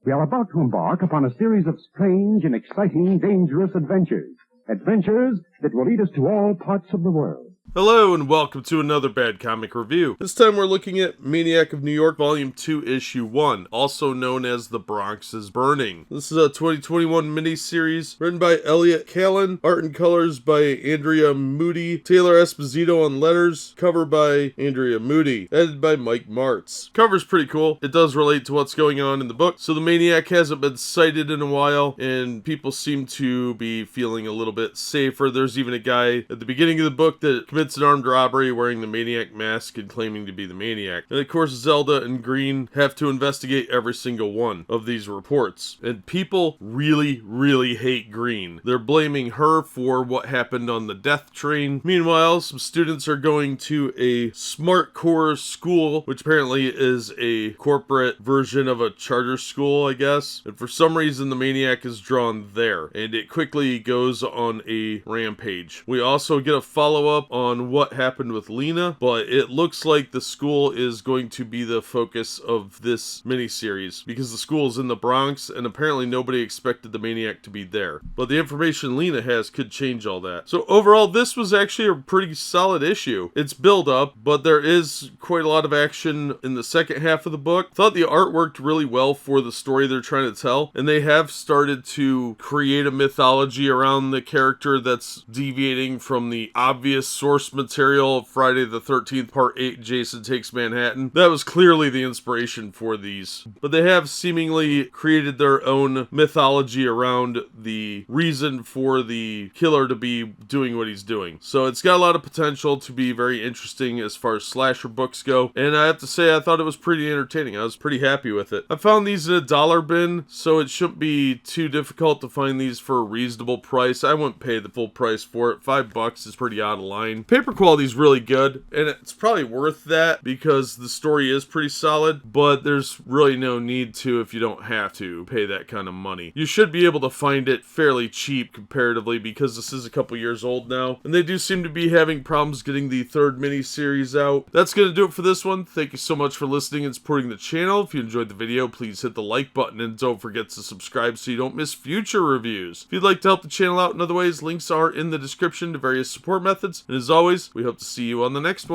We are about to embark upon a series of strange and exciting, dangerous adventures. Adventures that will lead us to all parts of the world. Hello and welcome to another Bad Comic Review. This time we're looking at Maniac of New York Volume 2 Issue 1, also known as The Bronx is Burning. This is a 2021 miniseries written by Elliott, Kalan, art and colors by Andrea, Mutti, Taylor Esposito on letters, cover by Andrea, Mutti, edited by Mike Martz. Cover's pretty cool. It does relate to what's going on in the book. So the Maniac hasn't been cited in a while and people seem to be feeling a little bit safer. There's even a guy at the beginning of the book that commits an armed robbery wearing the Maniac mask and claiming to be the Maniac. And of course Zelda and Green have to investigate every single one of these reports. And people really hate Green. They're blaming her for what happened on the death train. Meanwhile, some students are going to a smart core school, which apparently is a corporate version of a charter school, I guess. And for some reason the Maniac is drawn there. And it quickly goes on a rampage. We also get a follow-up on what happened with Lena, but it looks like the school is going to be the focus of this miniseries because the school is in the Bronx and apparently nobody expected the Maniac to be there. But the information Lena has could change all that. So overall, this was actually a pretty solid issue. It's build up, but there is quite a lot of action in the second half of the book. Thought the art worked really well for the story they're trying to tell, and they have started to create a mythology around the character that's deviating from the obvious source material of Friday the 13th Part 8 Jason Takes Manhattan. That was clearly the inspiration for these. But they have seemingly created their own mythology around the reason for the killer to be doing what he's doing. So it's got a lot of potential to be very interesting as far as slasher books go. And I have to say, I thought it was pretty entertaining. I was pretty happy with it. I found these in a dollar bin, so it shouldn't be too difficult to find these for a reasonable price. I wouldn't pay the full price for it. $5 is pretty out of line. Paper quality is really good, and it's probably worth that because the story is pretty solid, but there's really no need to if you don't have to pay that kind of money. You should be able to find it fairly cheap comparatively because this is a couple years old now, and they do seem to be having problems getting the third mini-series out. That's going to do it for this one. Thank you so much for listening and supporting the channel. If you enjoyed the video, please hit the like button and don't forget to subscribe so you don't miss future reviews. If you'd like to help the channel out in other ways, links are in the description to various support methods, and as always, we hope to see you on the next one.